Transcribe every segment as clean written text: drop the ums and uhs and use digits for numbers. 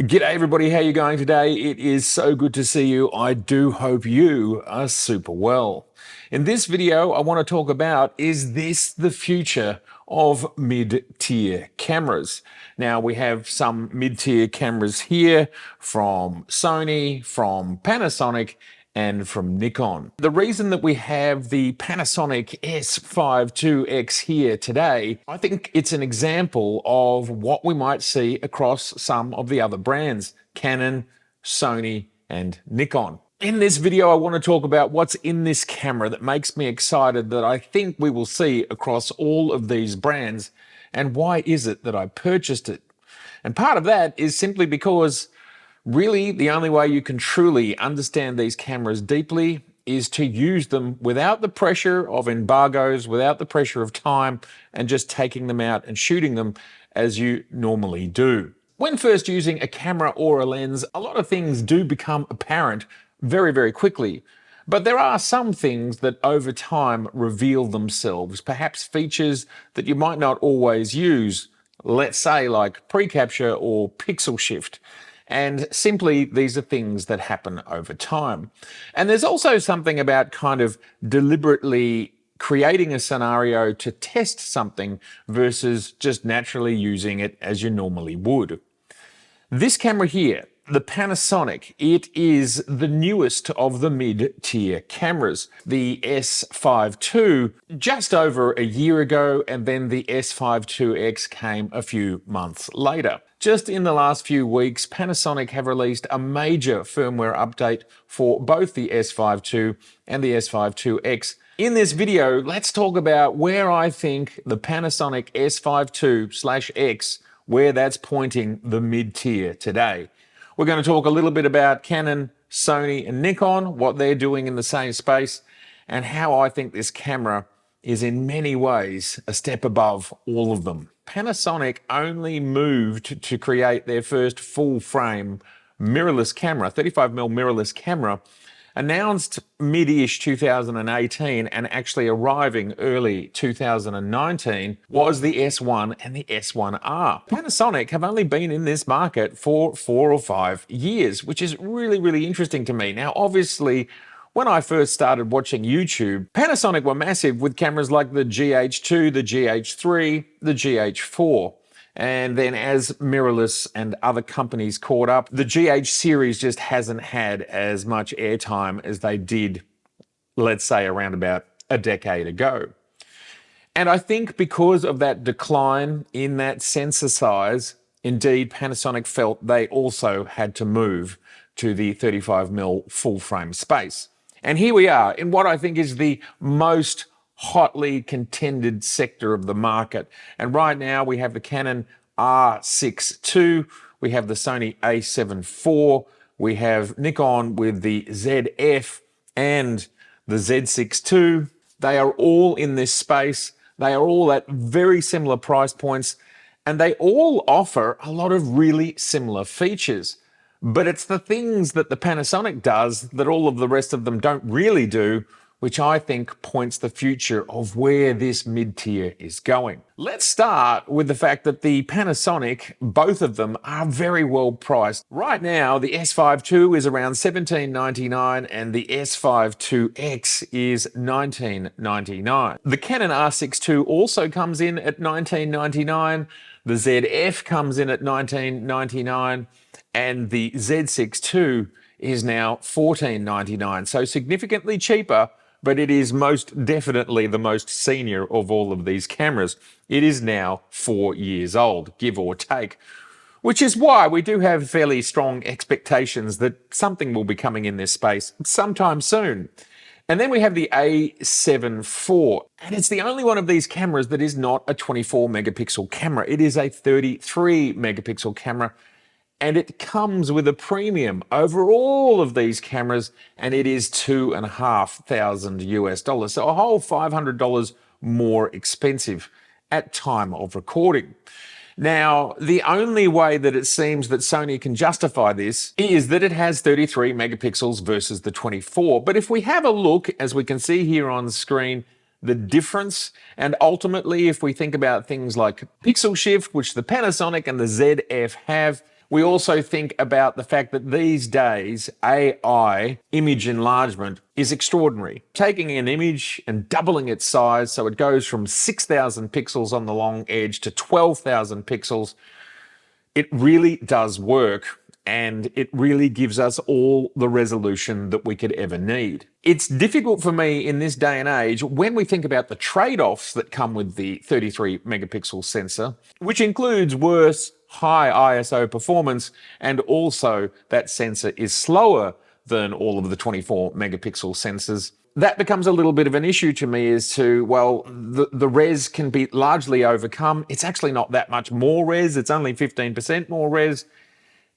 G'day everybody, how you going today? It is so good to see you. I do hope you are super well. In this video, I want to talk about, is this the future of mid-tier cameras? Now we have some mid-tier cameras here from Sony, from Panasonic, and from Nikon. The reason that we have the Panasonic S5 IIx here today, I think it's an example of what we might see across some of the other brands, Canon, Sony, and Nikon. In this video, I want to talk about what's in this camera that makes me excited that I think we will see across all of these brands, and why is it that I purchased it. And part of that is simply because really, the only way you can truly understand these cameras deeply is to use them without the pressure of embargoes, without the pressure of time, and just taking them out and shooting them as you normally do. When first using a camera or a lens, a lot of things do become apparent very, very quickly. But there are some things that over time reveal themselves, perhaps features that you might not always use, let's say like pre-capture or pixel shift. And simply, these are things that happen over time. And there's also something about kind of deliberately creating a scenario to test something versus just naturally using it as you normally would. This camera here, the Panasonic, it is the newest of the mid-tier cameras. The S5 II just over a year ago, and then the S5 IIx came a few months later. Just in the last few weeks, Panasonic have released a major firmware update for both the S5 II and the S5 IIx. In this video, let's talk about where I think the Panasonic S5 II/X, where that's pointing the mid-tier today. We're going to talk a little bit about Canon, Sony, and Nikon, what they're doing in the same space, and how I think this camera is in many ways a step above all of them. Panasonic only moved to create their first full-frame mirrorless camera, 35mm mirrorless camera, announced mid-ish 2018 and actually arriving early 2019 was the S1 and the S1R. Panasonic have only been in this market for 4 or 5 years, which is really, really interesting to me. Now, obviously, when I first started watching YouTube, Panasonic were massive with cameras like the GH2, the GH3, the GH4. And then as mirrorless and other companies caught up, the GH series just hasn't had as much airtime as they did, let's say, around about a decade ago. And I think because of that decline in that sensor size, indeed, Panasonic felt they also had to move to the 35mm full frame space. And here we are in what I think is the most hotly contended sector of the market. And right now we have the Canon R6 II, we have the Sony A7 IV, we have Nikon with the ZF and the Z6 II. They are all in this space. They are all at very similar price points, and they all offer a lot of really similar features. But it's the things that the Panasonic does that all of the rest of them don't really do, which I think points the future of where this mid-tier is going. Let's start with the fact that the Panasonic, both of them, are very well priced. Right now, the S5 II is around $17.99 and the S5 IIx is $19.99. The Canon R6 II also comes in at $19.99. The ZF comes in at $19.99. And the Z6 II is now $14.99, so significantly cheaper, but it is most definitely the most senior of all of these cameras. It is now 4 years old, give or take, which is why we do have fairly strong expectations that something will be coming in this space sometime soon. And then we have the A7 IV, and it's the only one of these cameras that is not a 24 megapixel camera. It is a 33 megapixel camera. And it comes with a premium over all of these cameras, and it is $2,500 US, so a whole $500 more expensive at time of recording. Now, the only way that it seems that Sony can justify this is that it has 33 megapixels versus the 24. But if we have a look, as we can see here on the screen, the difference, and ultimately if we think about things like pixel shift, which the Panasonic and the ZF have, We also think about the fact that these days AI image enlargement is extraordinary. Taking an image and doubling its size so it goes from 6,000 pixels on the long edge to 12,000 pixels, it really does work, and it really gives us all the resolution that we could ever need. It's difficult for me in this day and age when we think about the trade-offs that come with the 33 megapixel sensor, which includes worse high ISO performance, and also that sensor is slower than all of the 24 megapixel sensors. That becomes a little bit of an issue to me as to, well, the res can be largely overcome. It's actually not that much more res. It's only 15% more res.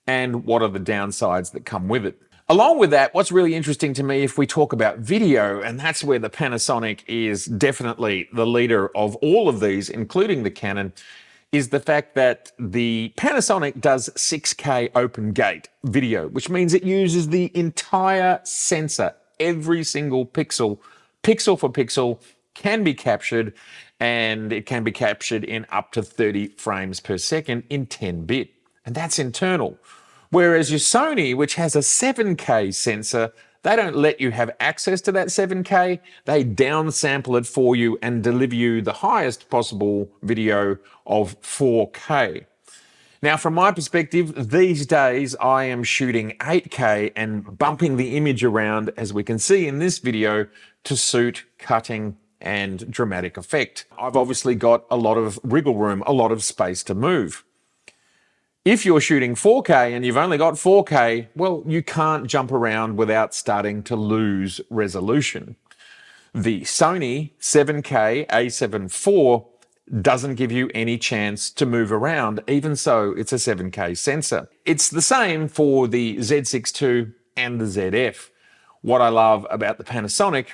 And what are the downsides that come with it? Along with that, what's really interesting to me if we talk about video, and that's where the Panasonic is definitely the leader of all of these, including the Canon, is the fact that the Panasonic does 6K open gate video, which means it uses the entire sensor. Every single pixel, pixel for pixel, can be captured, and it can be captured in up to 30 frames per second in 10-bit. And that's internal. Whereas your Sony, which has a 7K sensor, they don't let you have access to that 7K. They downsample it for you and deliver you the highest possible video of 4K. Now, from my perspective, these days I am shooting 8K and bumping the image around, as we can see in this video, to suit cutting and dramatic effect. I've obviously got a lot of wriggle room, a lot of space to move. If you're shooting 4K and you've only got 4K, well, you can't jump around without starting to lose resolution. The Sony 7K A7 IV doesn't give you any chance to move around, even so it's a 7K sensor. It's the same for the Z6 II and the ZF. What I love about the Panasonic,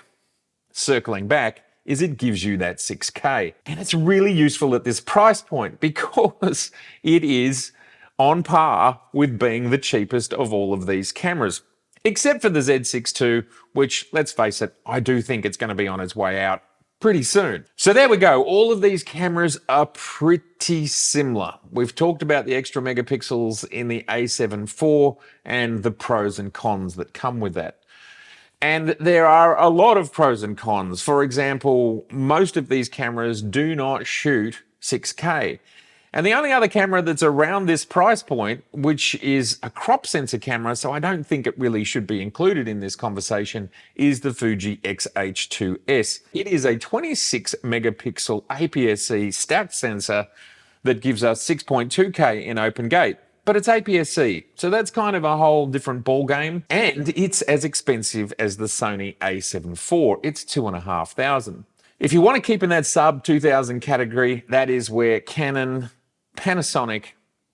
circling back, is it gives you that 6K. And it's really useful at this price point because it is on par with being the cheapest of all of these cameras, except for the Z6 II, which, let's face it, I do think it's going to be on its way out pretty soon. So there we go. All of these cameras are pretty similar. We've talked about the extra megapixels in the A7 IV and the pros and cons that come with that. And there are a lot of pros and cons. For example, most of these cameras do not shoot 6K. And the only other camera that's around this price point, which is a crop sensor camera, so I don't think it really should be included in this conversation, is the Fuji X-H2S. It is a 26 megapixel APS-C stacked sensor that gives us 6.2K in open gate. But it's APS-C, so that's kind of a whole different ball game. And it's as expensive as the Sony A7 IV. It's $2,500. If you want to keep in that sub 2,000 category, that is where Canon, Panasonic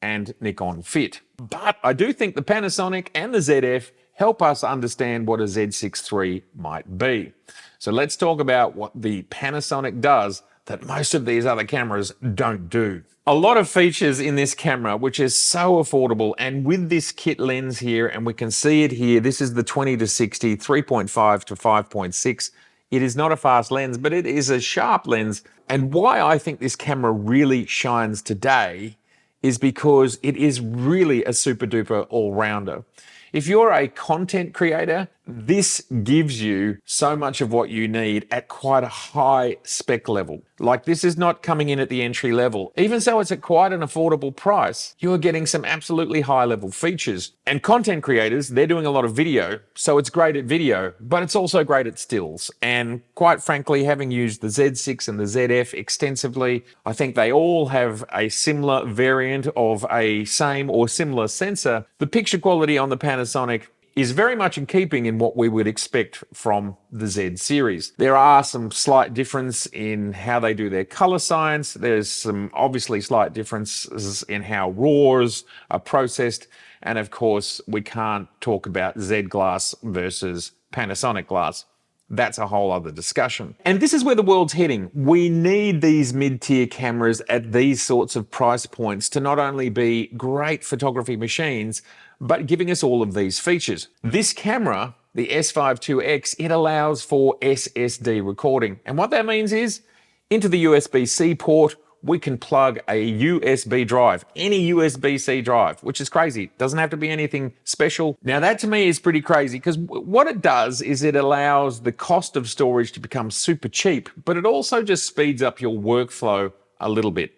and Nikon fit. But I do think the Panasonic and the ZF help us understand what a Z6 III might be. So let's talk about what the Panasonic does that most of these other cameras don't do. A lot of features in this camera, which is so affordable, and with this kit lens here, and we can see it here, this is the 20-60, 3.5 to 5.6. It is not a fast lens, but it is a sharp lens. And why I think this camera really shines today is because it is really a super duper all-rounder. If you're a content creator, this gives you so much of what you need at quite a high spec level. Like, this is not coming in at the entry level. Even so, it's at quite an affordable price. You are getting some absolutely high level features. And content creators, they're doing a lot of video, so it's great at video, but it's also great at stills. And quite frankly, having used the Z6 and the ZF extensively, I think they all have a similar variant of a same or similar sensor. The picture quality on the Panasonic is very much in keeping in what we would expect from the Z series. There are some slight difference in how they do their color science. There's some obviously slight differences in how RAWs are processed. And of course, we can't talk about Z glass versus Panasonic glass. That's a whole other discussion. And this is where the world's heading. We need these mid-tier cameras at these sorts of price points to not only be great photography machines, but giving us all of these features. This camera, the S5 IIx, it allows for SSD recording. And what that means is into the USB-C port we can plug a USB drive, any USB-C drive, which is crazy. Doesn't have to be anything special. Now that to me is pretty crazy because what it does is it allows the cost of storage to become super cheap, but it also just speeds up your workflow a little bit.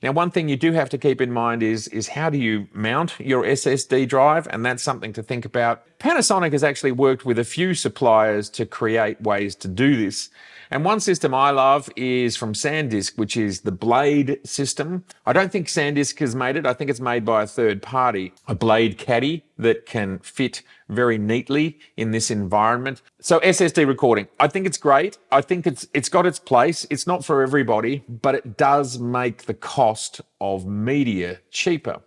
Now, one thing you do have to keep in mind is how do you mount your SSD drive? And that's something to think about. Panasonic has actually worked with a few suppliers to create ways to do this. And one system I love is from SanDisk, which is the Blade system. I don't think SanDisk has made it. I think it's made by a third party. A Blade caddy that can fit very neatly in this environment. So SSD recording, I think it's great. I think it's got its place. It's not for everybody, but it does make the cost of media cheaper.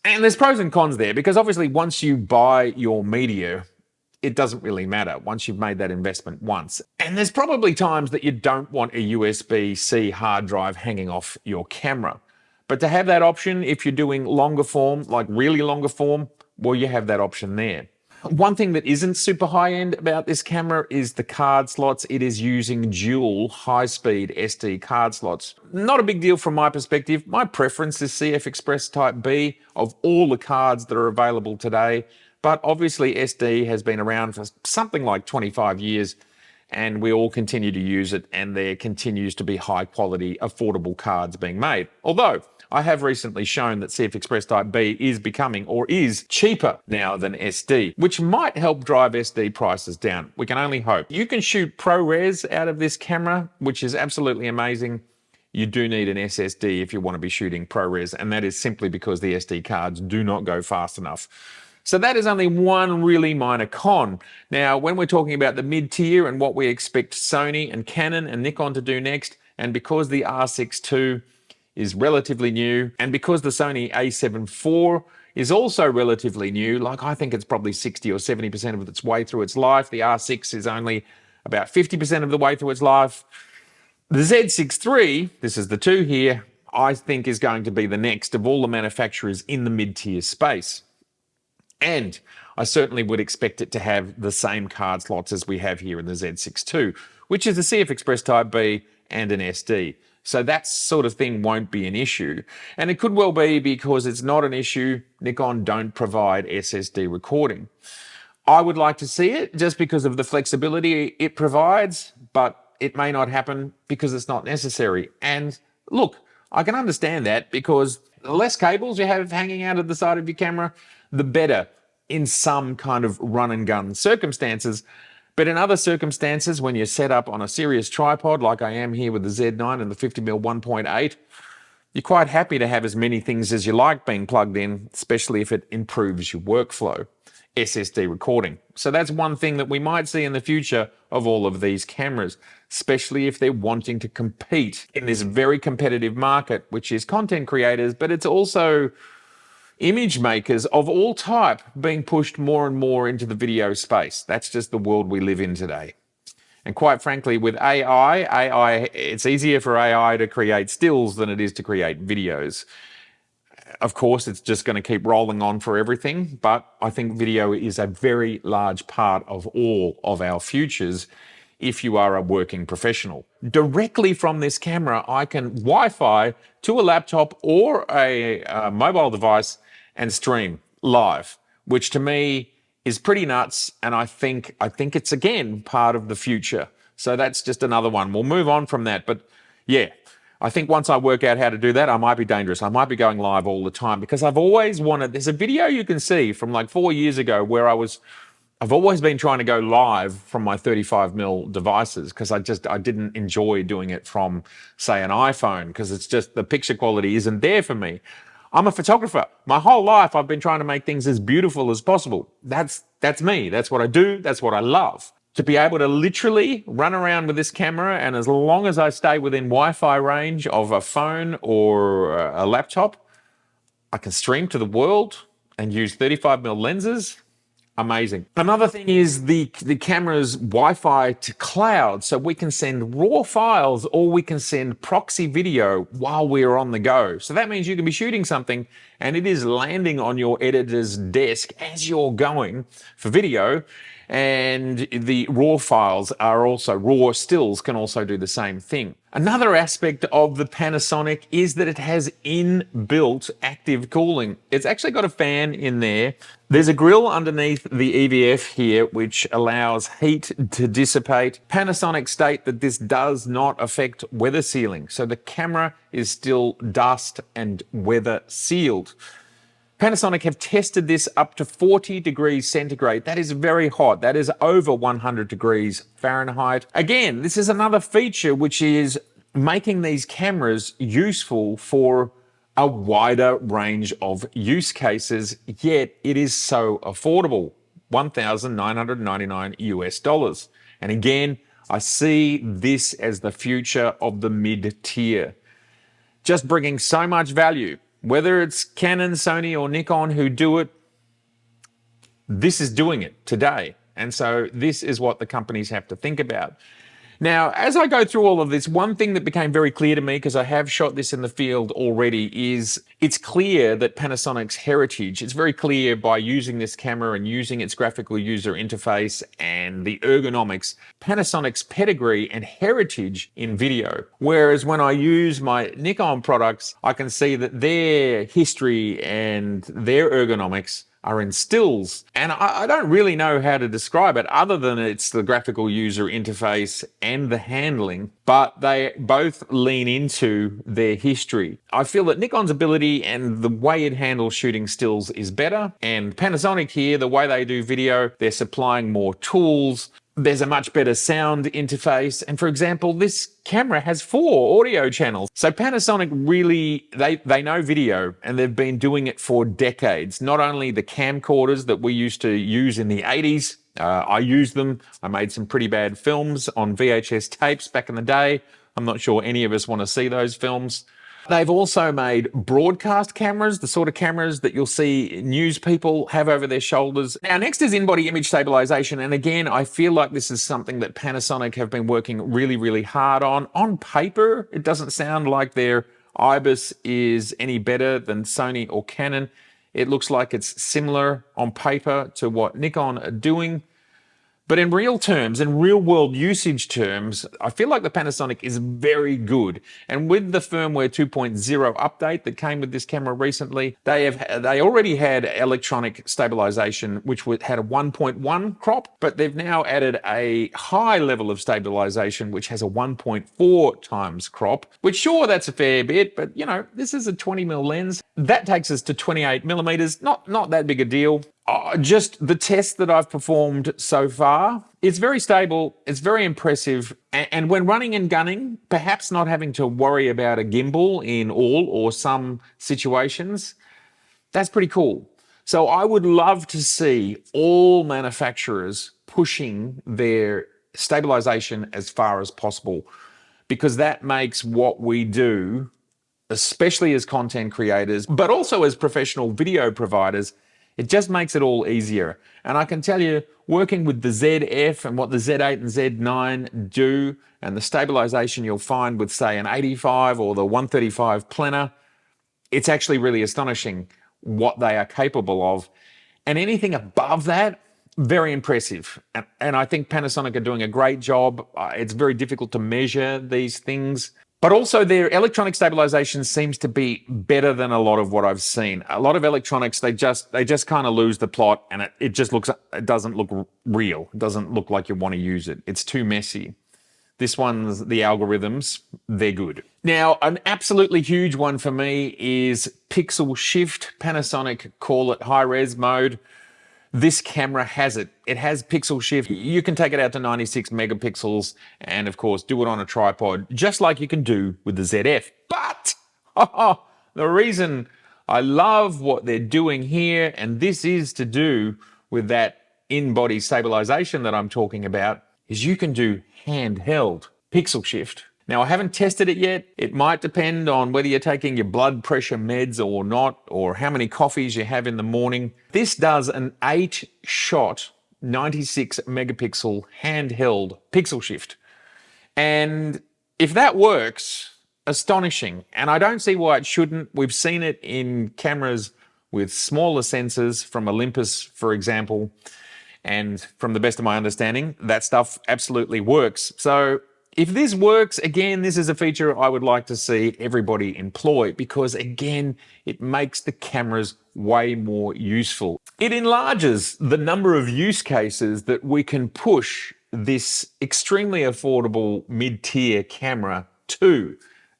And there's pros and cons there because obviously once you buy your media, it doesn't really matter once you've made that investment once. And there's probably times that you don't want a USB-C hard drive hanging off your camera. But to have that option, if you're doing longer form, like really longer form, well, you have that option there. One thing that isn't super high-end about this camera is the card slots. It is using dual high-speed SD card slots. Not a big deal from my perspective. My preference is CF Express Type B of all the cards that are available today. But obviously SD has been around for something like 25 years and we all continue to use it and there continues to be high quality, affordable cards being made. Although I have recently shown that CF Express Type B is becoming or is cheaper now than SD, which might help drive SD prices down. We can only hope. You can shoot ProRes out of this camera, which is absolutely amazing. You do need an SSD if you want to be shooting ProRes, and that is simply because the SD cards do not go fast enough. So that is only one really minor con. Now, when we're talking about the mid-tier and what we expect Sony and Canon and Nikon to do next, and because the R6 II is relatively new, and because the Sony a7 IV is also relatively new, like I think it's probably 60 or 70% of its way through its life. The R6 is only about 50% of the way through its life. The Z6 III, this is the 2 here, I think is going to be the next of all the manufacturers in the mid-tier space. And I certainly would expect it to have the same card slots as we have here in the Z6 II, which is a CF Express Type B and an SD. So that sort of thing won't be an issue. And it could well be because it's not an issue. Nikon don't provide SSD recording. I would like to see it just because of the flexibility it provides, but it may not happen because it's not necessary. And look, I can understand that because the less cables you have hanging out of the side of your camera, the better in some kind of run and gun circumstances. But in other circumstances, when you're set up on a serious tripod, like I am here with the Z9 and the 50mm 1.8, you're quite happy to have as many things as you like being plugged in, especially if it improves your workflow. SSD recording. So that's one thing that we might see in the future of all of these cameras, especially if they're wanting to compete in this very competitive market, which is content creators, but it's also image makers of all type being pushed more and more into the video space. That's just the world we live in today. And quite frankly, with AI, it's easier for AI to create stills than it is to create videos. Of course, it's just going to keep rolling on for everything, but I think video is a very large part of all of our futures if you are a working professional. Directly from this camera, I can Wi-Fi to a laptop or a mobile device and stream live, which to me is pretty nuts, and I think it's, again, part of the future. So that's just another one. We'll move on from that, but yeah, I think once I work out how to do that, I might be dangerous. I might be going live all the time because I've always wanted, there's a video you can see from like 4 years ago where I've always been trying to go live from my 35mm devices because I didn't enjoy doing it from, say, an iPhone because it's just the picture quality isn't there for me. I'm a photographer. My whole life I've been trying to make things as beautiful as possible. That's me. That's what I do. That's what I love. To be able to literally run around with this camera, and as long as I stay within Wi-Fi range of a phone or a laptop, I can stream to the world and use 35mm lenses. Amazing. Another thing is the camera's Wi-Fi to cloud, so we can send raw files or we can send proxy video while we're on the go. So that means you can be shooting something and it is landing on your editor's desk as you're going for video, and the raw files are also, raw stills can also do the same thing. Another aspect of the Panasonic is that it has inbuilt active cooling. It's actually got a fan in there. There's a grill underneath the EVF here which allows heat to dissipate. Panasonic state that this does not affect weather sealing, so the camera is still dust and weather sealed. Panasonic have tested this up to 40 degrees centigrade. That is very hot. That is over 100 degrees Fahrenheit. Again, this is another feature which is making these cameras useful for a wider range of use cases, yet it is so affordable, $1,999 US. And again, I see this as the future of the mid-tier. Just bringing so much value. Whether it's Canon, Sony, or Nikon who do it, this is doing it today. And so this is what the companies have to think about. Now, as I go through all of this, one thing that became very clear to me, because I have shot this in the field already, is it's clear that Panasonic's heritage, it's very clear by using this camera and using its graphical user interface and the ergonomics, Panasonic's pedigree and heritage in video. Whereas when I use my Nikon products, I can see that their history and their ergonomics are in stills. And I don't really know how to describe it other than it's the graphical user interface and the handling, but they both lean into their history. I feel that Nikon's ability and the way it handles shooting stills is better, and Panasonic here, the way they do video, they're supplying more tools. There's a much better sound interface. And for example, this camera has 4 audio channels. So Panasonic really, they know video and they've been doing it for decades. Not only the camcorders that we used to use in the 80s, I used them. I made some pretty bad films on VHS tapes back in the day. I'm not sure any of us want to see those films. They've also made broadcast cameras, the sort of cameras that you'll see news people have over their shoulders. Now, next is in-body image stabilization. And again, I feel like this is something that Panasonic have been working really, really hard on. On paper, it doesn't sound like their ibis is any better than Sony or Canon. It looks like it's similar on paper to what Nikon are doing. But in real terms, in real world usage terms, I feel like the Panasonic is very good. And with the firmware 2.0 update that came with this camera recently, they already had electronic stabilization, which had a 1.1 crop, but they've now added a high level of stabilization, which has a 1.4 times crop, which sure, that's a fair bit, but you know, this is a 20mm lens. That takes us to 28mm, not that big a deal. Just the tests that I've performed so far, it's very stable, it's very impressive, and when running and gunning, perhaps not having to worry about a gimbal in all or some situations, that's pretty cool. So I would love to see all manufacturers pushing their stabilization as far as possible, because that makes what we do, especially as content creators, but also as professional video providers, it just makes it all easier. And I can tell you, working with the ZF and what the Z8 and Z9 do, and the stabilization you'll find with, say, an 85 or the 135 Plena, it's actually really astonishing what they are capable of. And anything above that, very impressive. And I think Panasonic are doing a great job. It's very difficult to measure these things. But also their electronic stabilization seems to be better than a lot of what I've seen. A lot of electronics, they just kind of lose the plot, and it doesn't look real. It doesn't look like you want to use it. It's too messy. This one's, the algorithms, they're good. Now, an absolutely huge one for me is pixel shift. Panasonic call it high res mode. This camera has it. It has pixel shift. You can take it out to 96 megapixels and of course do it on a tripod, just like you can do with the ZF. But the reason I love what they're doing here, and this is to do with that in-body stabilization that I'm talking about, is you can do handheld pixel shift. Now, I haven't tested it yet. It might depend on whether you're taking your blood pressure meds or not, or how many coffees you have in the morning. This does an 8-shot, 96 megapixel handheld pixel shift. And if that works, astonishing. And I don't see why it shouldn't. We've seen it in cameras with smaller sensors from Olympus, for example. And from the best of my understanding, that stuff absolutely works. So If this works, again, this is a feature I would like to see everybody employ because, again, it makes the cameras way more useful. It enlarges the number of use cases that we can push this extremely affordable mid-tier camera to,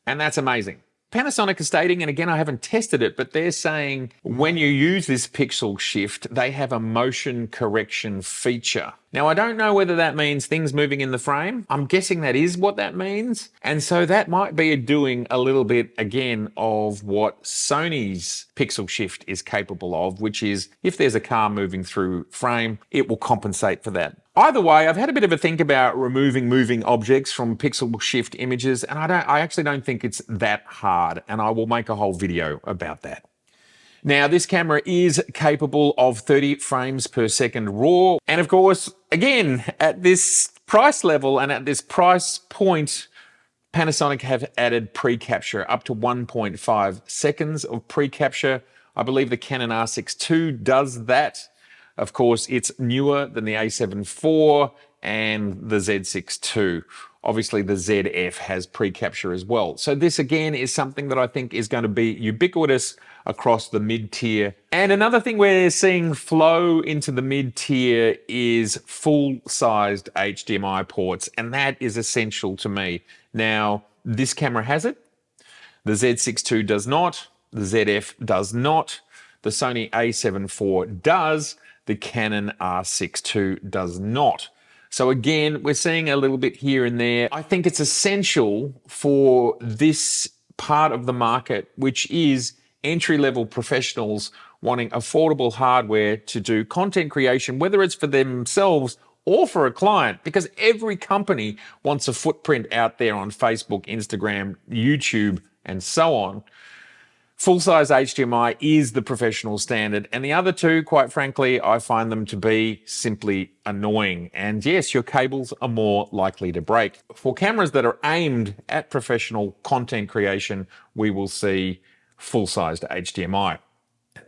and that's amazing. Panasonic is stating, and again, I haven't tested it, but they're saying when you use this pixel shift, they have a motion correction feature. Now, I don't know whether that means things moving in the frame. I'm guessing that is what that means. And so that might be doing a little bit, again, of what Sony's pixel shift is capable of, which is if there's a car moving through frame, it will compensate for that. Either way, I've had a bit of a think about removing moving objects from pixel shift images, and I actually don't think it's that hard, and I will make a whole video about that. Now, this camera is capable of 30 frames per second RAW, and of course, again, at this price level and at this price point, Panasonic have added pre-capture up to 1.5 seconds of pre-capture. I believe the Canon R6 II does that. Of course, it's newer than the A7 IV and the Z6 II. Obviously, the ZF has pre-capture as well. So this, again, is something that I think is going to be ubiquitous across the mid-tier. And another thing we're seeing flow into the mid-tier is full-sized HDMI ports, and that is essential to me. Now, this camera has it. The Z6 II does not. The ZF does not. The Sony A7 IV does. The Canon R6 II does not. So again, we're seeing a little bit here and there. I think it's essential for this part of the market, which is entry-level professionals wanting affordable hardware to do content creation, whether it's for themselves or for a client, because every company wants a footprint out there on Facebook, Instagram, YouTube, and so on. Full-size HDMI is the professional standard, and the other two, quite frankly, I find them to be simply annoying. And yes, your cables are more likely to break. For cameras that are aimed at professional content creation, we will see full-sized HDMI.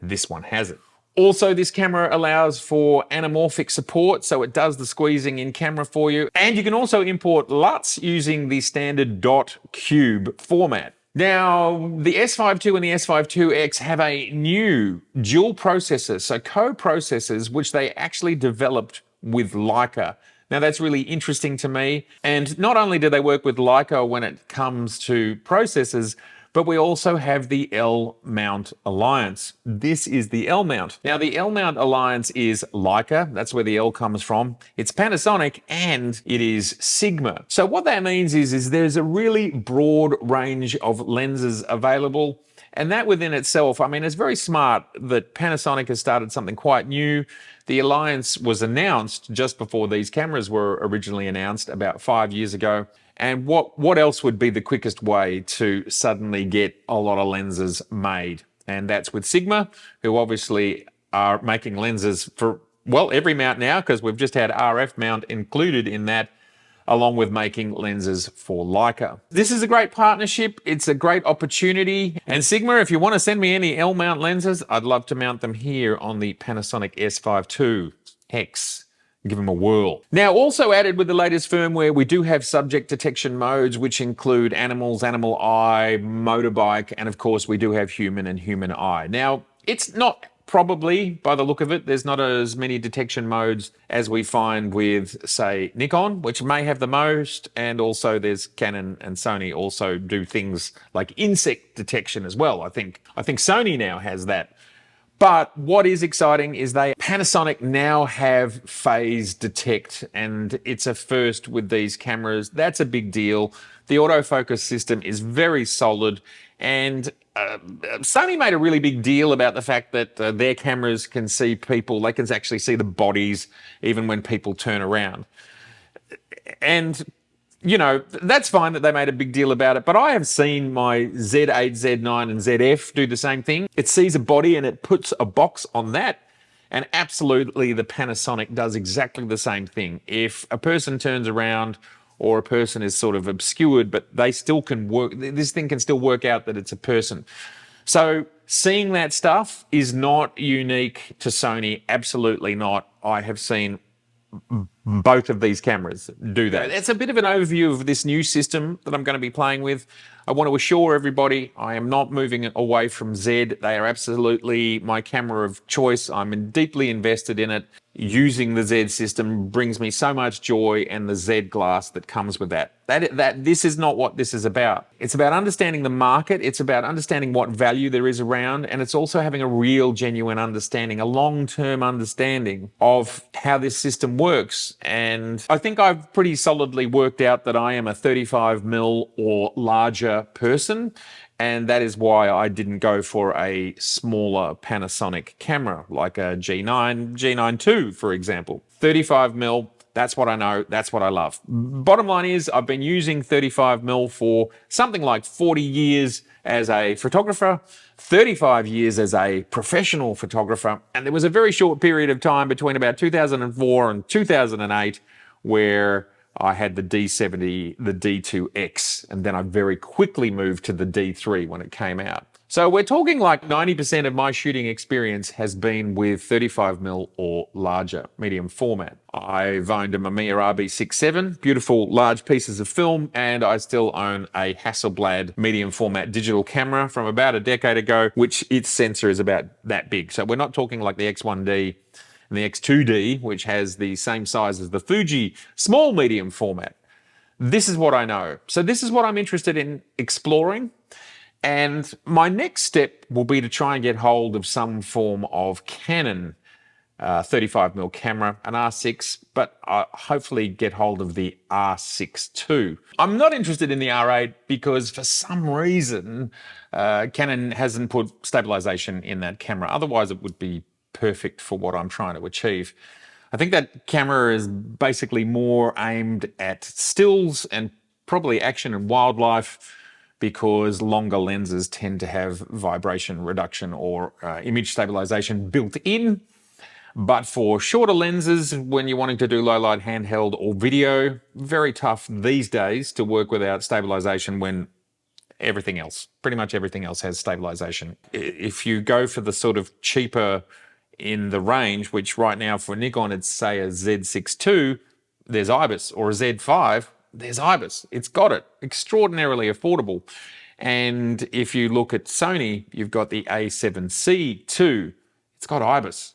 This one has it. Also, this camera allows for anamorphic support, so it does the squeezing in camera for you. And you can also import LUTs using the standard dot cube format. Now, the S5 II and the S5 IIx have a new dual processor, so co-processors, which they actually developed with Leica. Now, that's really interesting to me. And not only do they work with Leica when it comes to processors, but we also have the L-mount alliance. This is the L-mount. Now, the L-mount alliance is Leica. That's where the L comes from. It's Panasonic and it is Sigma. So what that means is there's a really broad range of lenses available. And that within itself, I mean, it's very smart that Panasonic has started something quite new. The alliance was announced just before these cameras were originally announced about 5 years ago. And what else would be the quickest way to suddenly get a lot of lenses made? And that's with Sigma, who obviously are making lenses for, well, every mount now, because we've just had RF mount included in that, along with making lenses for Leica. This is a great partnership. It's a great opportunity. And Sigma, if you want to send me any L-mount lenses, I'd love to mount them here on the Panasonic S5 IIx. Give them a whirl. Now, also added with the latest firmware, we do have subject detection modes, which include animals, animal eye, motorbike, and of course, we do have human and human eye. Now, it's not probably, by the look of it, there's not as many detection modes as we find with, say, Nikon, which may have the most, and also there's Canon and Sony also do things like insect detection as well. I think Sony now has that. But what is exciting is Panasonic now have phase detect, and it's a first with these cameras. That's a big deal. The autofocus system is very solid, and Sony made a really big deal about the fact that their cameras can see people. They can actually see the bodies even when people turn around. And you know, that's fine that they made a big deal about it, but I have seen my Z8, Z9 and ZF do the same thing. It sees a body and it puts a box on that, and absolutely the Panasonic does exactly the same thing. If a person turns around or a person is sort of obscured, but they still can work, this thing can still work out that it's a person. So seeing that stuff is not unique to Sony, absolutely not. I have seen both of these cameras do that. It's a bit of an overview of this new system that I'm going to be playing with. I want to assure everybody I am not moving away from Z. They are absolutely my camera of choice. I'm deeply invested in it. Using the Z system brings me so much joy, and the Z glass that comes with that. This is not what this is about. It's about understanding the market. It's about understanding what value there is around, and it's also having a real, genuine understanding, a long-term understanding of how this system works. And I think I've pretty solidly worked out that I am a 35mm or larger person, and that is why I didn't go for a smaller Panasonic camera like a G9 II, for example. 35mm, that's what I know, that's what I love. Bottom line is, I've been using 35mm for something like 40 years as a photographer, 35 years as a professional photographer, and there was a very short period of time between about 2004 and 2008 where I had the D70, the D2X, and then I very quickly moved to the D3 when it came out. So we're talking like 90% of my shooting experience has been with 35mm or larger medium format. I've owned a Mamiya RB67, beautiful large pieces of film, and I still own a Hasselblad medium format digital camera from about a decade ago, which its sensor is about that big. So we're not talking like the X1D and the X2D, which has the same size as the Fuji small medium format. This is what I know. So this is what I'm interested in exploring. And my next step will be to try and get hold of some form of Canon 35mm camera, an R6, but hopefully get hold of the R6 II. I'm not interested in the R8 because for some reason, Canon hasn't put stabilization in that camera. Otherwise it would be perfect for what I'm trying to achieve. I think that camera is basically more aimed at stills and probably action and wildlife, because longer lenses tend to have vibration reduction or image stabilization built in. But for shorter lenses, when you're wanting to do low light handheld or video, very tough these days to work without stabilization when everything else, pretty much everything else has stabilization. If you go for the sort of cheaper in the range, which right now for Nikon, it's say a Z6 II, there's IBIS, or a Z5, there's IBIS. It's got it. Extraordinarily affordable. And if you look at Sony, you've got the A7C II. It's got IBIS.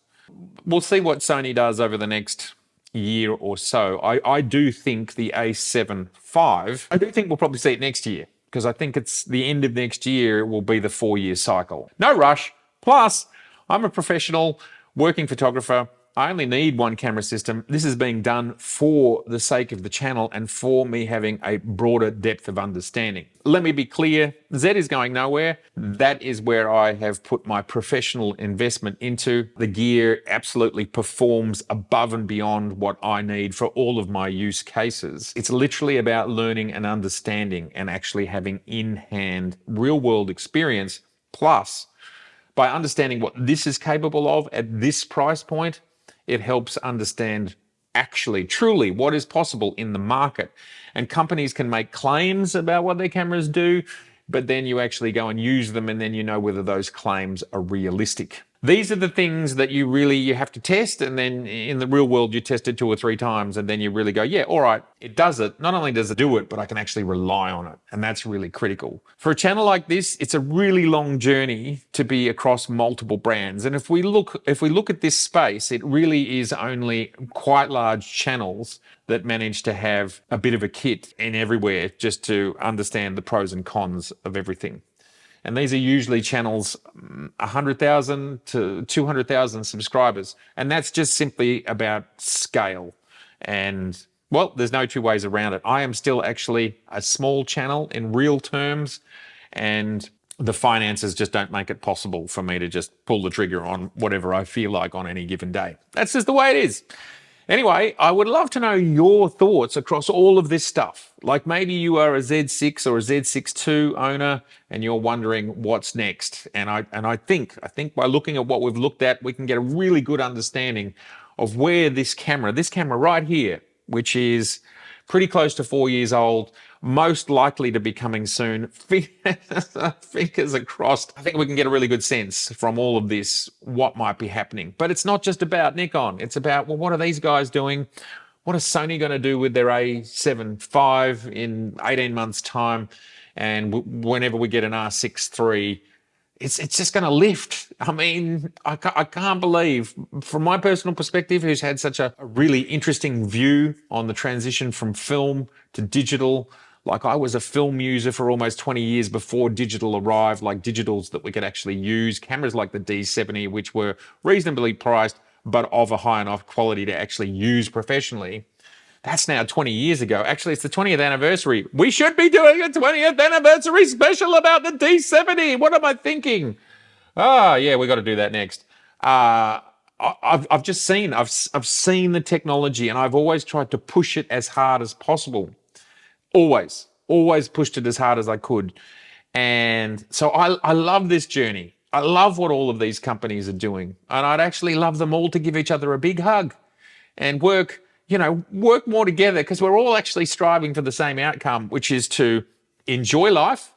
We'll see what Sony does over the next year or so. I do think the A7 IV, I do think we'll probably see it next year, because I think it's the end of next year will be the 4-year cycle. No rush. Plus, I'm a professional working photographer. I only need one camera system. This is being done for the sake of the channel and for me having a broader depth of understanding. Let me be clear, Z is going nowhere. That is where I have put my professional investment into. The gear absolutely performs above and beyond what I need for all of my use cases. It's literally about learning and understanding and actually having in-hand real-world experience. Plus, by understanding what this is capable of at this price point, it helps understand actually, truly what is possible in the market. And companies can make claims about what their cameras do, but then you actually go and use them and then you know whether those claims are realistic. These are the things that you have to test, and then in the real world you test it 2 or 3 times and then you really go, yeah, all right, it does it. Not only does it do it, but I can actually rely on it, and that's really critical. For a channel like this, it's a really long journey to be across multiple brands. And if we look at this space, it really is only quite large channels that manage to have a bit of a kit in everywhere just to understand the pros and cons of everything. And these are usually channels 100,000 to 200,000 subscribers. And that's just simply about scale. And, well, there's no two ways around it. I am still actually a small channel in real terms, and the finances just don't make it possible for me to just pull the trigger on whatever I feel like on any given day. That's just the way it is. Anyway, I would love to know your thoughts across all of this stuff. Like maybe you are a Z6 or a Z6 II owner and you're wondering what's next. And I think by looking at what we've looked at, we can get a really good understanding of where this camera right here, which is pretty close to 4 years old, most likely to be coming soon. Fingers are crossed. I think we can get a really good sense from all of this what might be happening. But it's not just about Nikon. It's about, well, what are these guys doing? What is Sony going to do with their A7 V in 18 months' time? And whenever we get an R6 III, it's just going to lift. I mean, I can't believe, from my personal perspective, who's had such a really interesting view on the transition from film to digital. Like, I was a film user for almost 20 years before digital arrived, like digitals that we could actually use, cameras like the D70, which were reasonably priced, but of a high enough quality to actually use professionally. That's now 20 years ago. Actually, it's the 20th anniversary. We should be doing a 20th anniversary special about the D70. What am I thinking? Ah, yeah, we got to do that next. I've just seen, I've seen the technology, and I've always tried to push it as hard as possible. Always pushed it as hard as I could. And so I love this journey. I love what all of these companies are doing. And I'd actually love them all to give each other a big hug and work more together, because we're all actually striving for the same outcome, which is to enjoy life,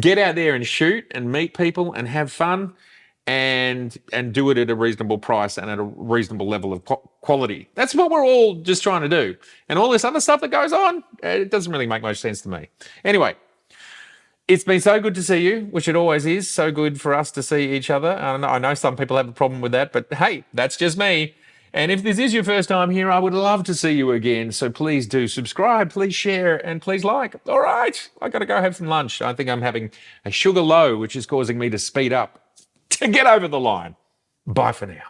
get out there and shoot and meet people and have fun, and do it at a reasonable price and at a reasonable level of quality. That's what we're all just trying to do. And all this other stuff that goes on, it doesn't really make much sense to me. Anyway, it's been so good to see you, which it always is. So good for us to see each other. I know some people have a problem with that, but hey, that's just me. And if this is your first time here, I would love to see you again. So please do subscribe, please share, and please like. All right, I got to go have some lunch. I think I'm having a sugar low, which is causing me to speed up to get over the line. Bye for now.